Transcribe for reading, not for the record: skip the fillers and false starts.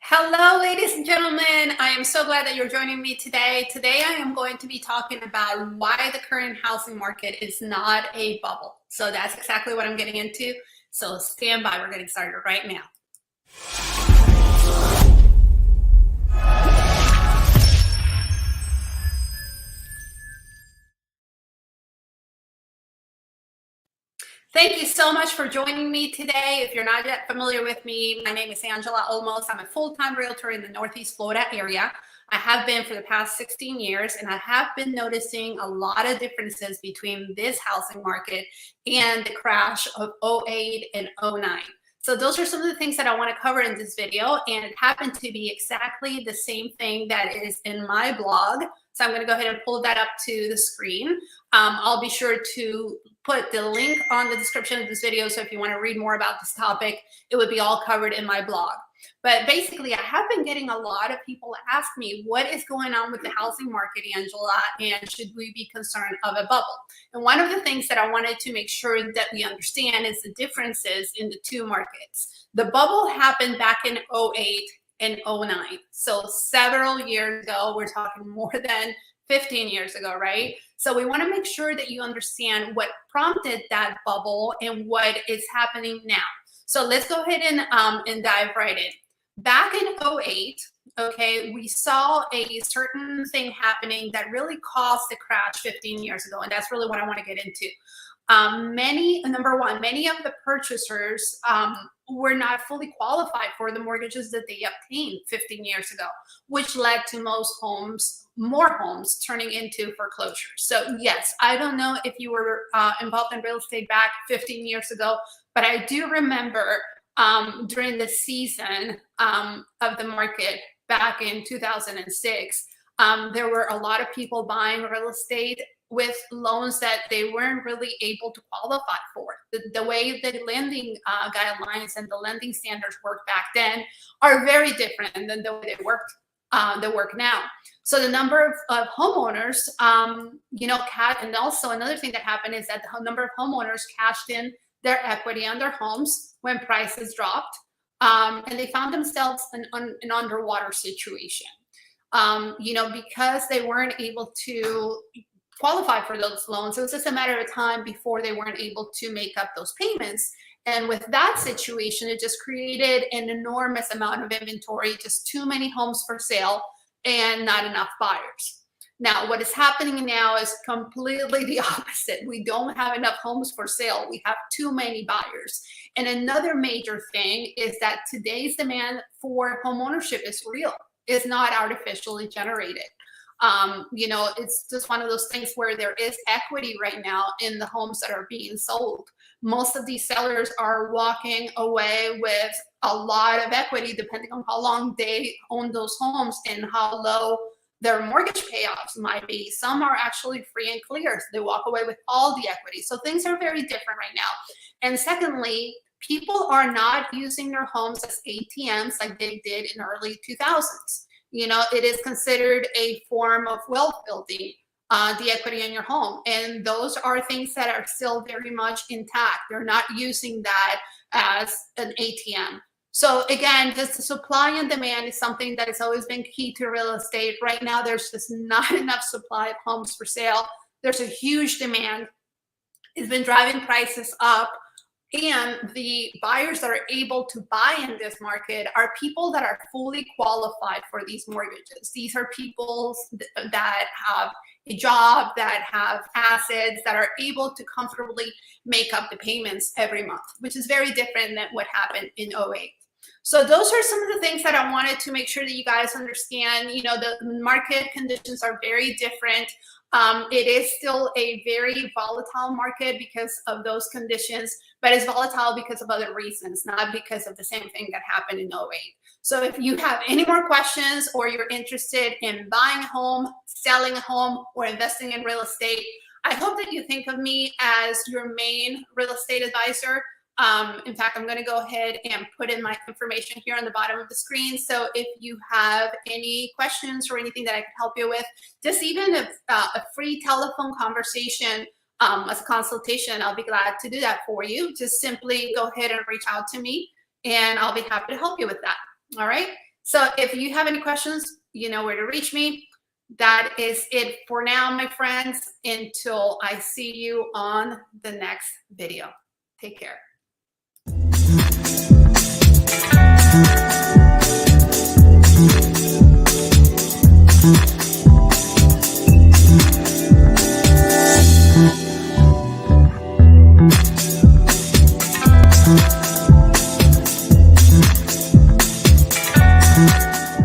Hello, ladies and gentlemen. I am so glad that you're joining me today. Today, I am going to be talking about why the current housing market is not a bubble. So that's exactly what I'm getting into. So stand by. We're getting started right now. Thank you so much for joining me today. If you're not yet familiar with me, my name is Angela Olmos. I'm a full-time realtor in the Northeast Florida area. I have been for the past 16 years, and I have been noticing a lot of differences between this housing market and the crash of '08 and '09. So those are some of the things that I want to cover in this video, and it happened to be exactly the same thing that is in my blog. So I'm going to go ahead and pull that up to the screen. I'll be sure to put the link on the description of this video. So if you want to read more about this topic, it would be all covered in my blog. But basically, I have been getting a lot of people ask me, what is going on with the housing market, Angela, and should we be concerned of a bubble? And one of the things that I wanted to make sure that we understand is the differences in the two markets. The bubble happened back in '08 and '09. So several years ago, we're talking more than 15 years ago, right? So we want to make sure that you understand what prompted that bubble and what is happening now. So let's go ahead and dive right in. Back in '08, okay, we saw a certain thing happening that really caused the crash 15 years ago, and that's really what I want to get into. Number one, many of the purchasers were not fully qualified for the mortgages that they obtained 15 years ago, which led to more homes turning into foreclosures. So yes, I don't know if you were involved in real estate back 15 years ago, but I do remember during the season of the market back in 2006, there were a lot of people buying real estate with loans that they weren't really able to qualify for. The way the lending guidelines and the lending standards worked back then are very different than the way they work now. So the number of homeowners, and also another thing that happened is that the number of homeowners cashed in their equity on their homes when prices dropped, and they found themselves in an underwater situation. Because they weren't able to qualify for those loans, it was just a matter of time before they weren't able to make up those payments. And with that situation, it just created an enormous amount of inventory, just too many homes for sale and not enough buyers. Now, what is happening now is completely the opposite. We don't have enough homes for sale. We have too many buyers. And another major thing is that today's demand for homeownership is real. It's not artificially generated. It's just one of those things where there is equity right now in the homes that are being sold. Most of these sellers are walking away with a lot of equity, depending on how long they own those homes and how low their mortgage payoffs might be. Some are actually free and clear. So they walk away with all the equity. So things are very different right now. And secondly, people are not using their homes as ATMs like they did in early 2000s. It is considered a form of wealth building, the equity in your home. And those are things that are still very much intact. They're not using that as an ATM. So again, just the supply and demand is something that has always been key to real estate. Right now, there's just not enough supply of homes for sale. There's a huge demand. It's been driving prices up. And the buyers that are able to buy in this market are people that are fully qualified for these mortgages. These are people that have a job, that have assets, that are able to comfortably make up the payments every month, which is very different than what happened in '08. So those are some of the things that I wanted to make sure that you guys understand. The market conditions are very different. It is still a very volatile market because of those conditions, but it's volatile because of other reasons, not because of the same thing that happened in '08. So if you have any more questions or you're interested in buying a home, selling a home, or investing in real estate, I hope that you think of me as your main real estate advisor. In fact, I'm going to go ahead and put in my information here on the bottom of the screen. So if you have any questions or anything that I can help you with, just even a free telephone conversation as a consultation, I'll be glad to do that for you. Just simply go ahead and reach out to me and I'll be happy to help you with that. All right. So if you have any questions, you know where to reach me. That is it for now, my friends, until I see you on the next video. Take care.